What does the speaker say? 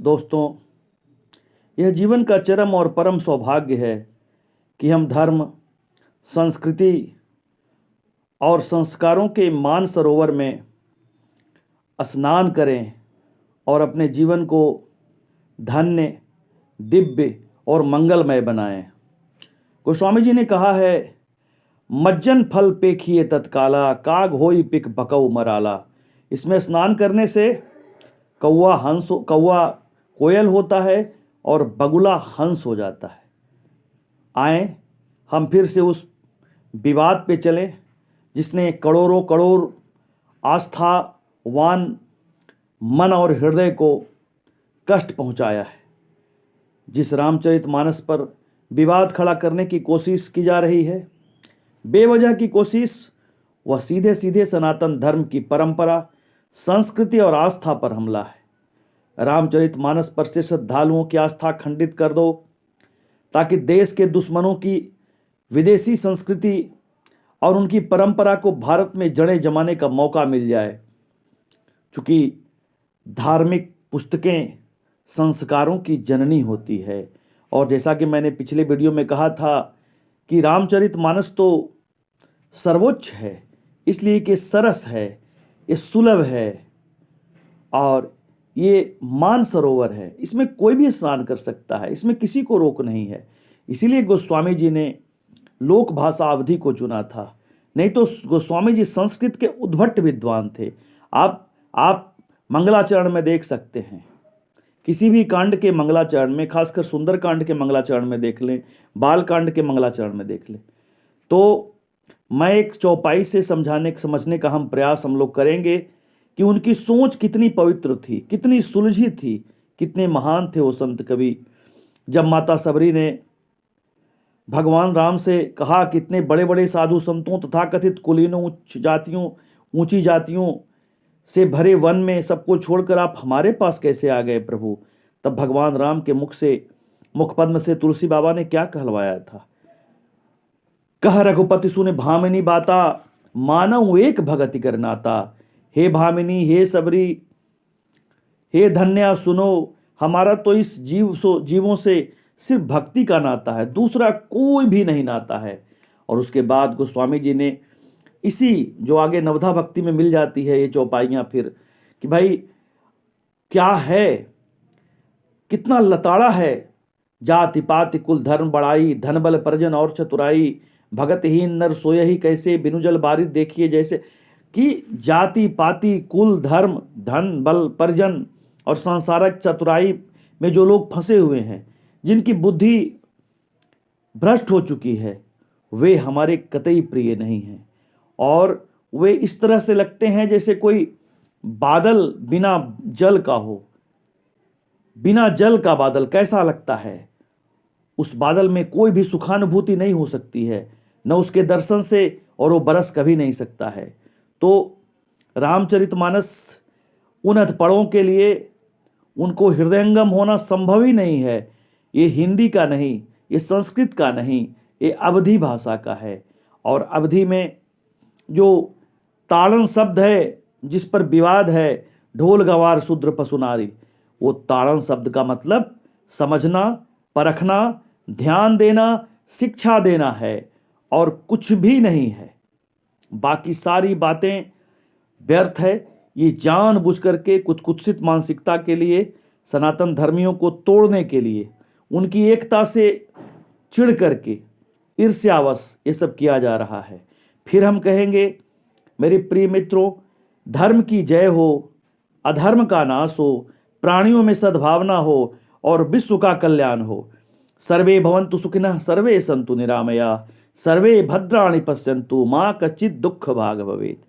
दोस्तों, यह जीवन का चरम और परम सौभाग्य है कि हम धर्म, संस्कृति और संस्कारों के मानसरोवर में स्नान करें और अपने जीवन को धन्य, दिव्य और मंगलमय बनाएं। गोस्वामी जी ने कहा है, मज्जन फल पेखिए तत्काला, काग होई पिक बकऊ मराला। इसमें स्नान करने से कौवा कोयल होता है और बगुला हंस हो जाता है। आए हम फिर से उस विवाद पे चलें जिसने करोड़ों करोड़ आस्थावान मन और हृदय को कष्ट पहुंचाया है। जिस रामचरितमानस पर विवाद खड़ा करने की कोशिश की जा रही है, बेवजह की कोशिश, वह सीधे सीधे सनातन धर्म की परंपरा, संस्कृति और आस्था पर हमला है। रामचरितमानस पर से श्रद्धालुओं की आस्था खंडित कर दो ताकि देश के दुश्मनों की विदेशी संस्कृति और उनकी परंपरा को भारत में जड़ें जमाने का मौका मिल जाए। चूँकि धार्मिक पुस्तकें संस्कारों की जननी होती है, और जैसा कि मैंने पिछले वीडियो में कहा था कि रामचरितमानस तो सर्वोच्च है, इसलिए कि सरस है, ये सुलभ है और ये मानसरोवर है। इसमें कोई भी स्नान कर सकता है, इसमें किसी को रोक नहीं है। इसीलिए गोस्वामी जी ने लोक भाषा अवधि को चुना था, नहीं तो गोस्वामी जी संस्कृत के उद्भट विद्वान थे। आप मंगलाचरण में देख सकते हैं, किसी भी कांड के मंगलाचरण में, खासकर सुंदर कांड के मंगलाचरण में देख लें, बाल कांड के मंगलाचरण में देख लें, तो मैं एक चौपाई से समझने का हम प्रयास हम लोग करेंगे कि उनकी सोच कितनी पवित्र थी, कितनी सुलझी थी, कितने महान थे वो संत कवि। जब माता सबरी ने भगवान राम से कहा, कितने बड़े बड़े साधु संतों तथाकथित कुलीनों, ऊंची जातियों से भरे वन में सबको छोड़कर आप हमारे पास कैसे आ गए प्रभु, तब भगवान राम के मुखपद्म से तुलसी बाबा ने क्या कहलवाया था, कह रघुपति सुने भामिनी बाता, मानव एक भगति कर नाता। हे भामिनी, हे सबरी, हे धन्या, सुनो, हमारा तो इस जीवों से सिर्फ भक्ति का नाता है, दूसरा कोई भी नहीं नाता है। और उसके बाद गोस्वामी जी ने इसी जो आगे नवधा भक्ति में मिल जाती है ये चौपाइयाँ फिर, कि भाई क्या है, कितना लताड़ा है, जाति पाति कुल धर्म बड़ाई, धन बल परिजन और चतुराई, भगतहीन नर सोय ही कैसे, बिनु जल बारिश देखिए जैसे। कि जाति पाति कुल धर्म, धन बल परिजन और सांसारिक चतुराई में जो लोग फंसे हुए हैं, जिनकी बुद्धि भ्रष्ट हो चुकी है, वे हमारे कतई प्रिय नहीं हैं। और वे इस तरह से लगते हैं जैसे कोई बादल बिना जल का हो। बिना जल का बादल कैसा लगता है, उस बादल में कोई भी सुखानुभूति नहीं हो सकती है, न उसके दर्शन से, और वो बरस कभी नहीं सकता है। तो रामचरितमानस उन अधपड़ों के लिए, उनको हृदयंगम होना संभव ही नहीं है। ये हिंदी का नहीं, ये संस्कृत का नहीं, ये अवधी भाषा का है। और अवधी में जो ताड़न शब्द है जिस पर विवाद है, ढोल गवार शूद्र पशुनारी, वो ताड़न शब्द का मतलब समझना, परखना, ध्यान देना, शिक्षा देना है और कुछ भी नहीं है। बाकी सारी बातें व्यर्थ है। ये जानबूझ करके कुत्सित मानसिकता के लिए, सनातन धर्मियों को तोड़ने के लिए, उनकी एकता से चिढ़ करके ईर्ष्यावश ये सब किया जा रहा है। फिर हम कहेंगे, मेरे प्रिय मित्रों, धर्म की जय हो, अधर्म का नाश हो, प्राणियों में सद्भावना हो और विश्व का कल्याण हो। सर्वे भवन्तु सुखिनः, सर्वे सन्तु निरामया, सर्वे भद्राणि पश्यन्तु, मा कश्चित् दुःख भाग् भवेत्।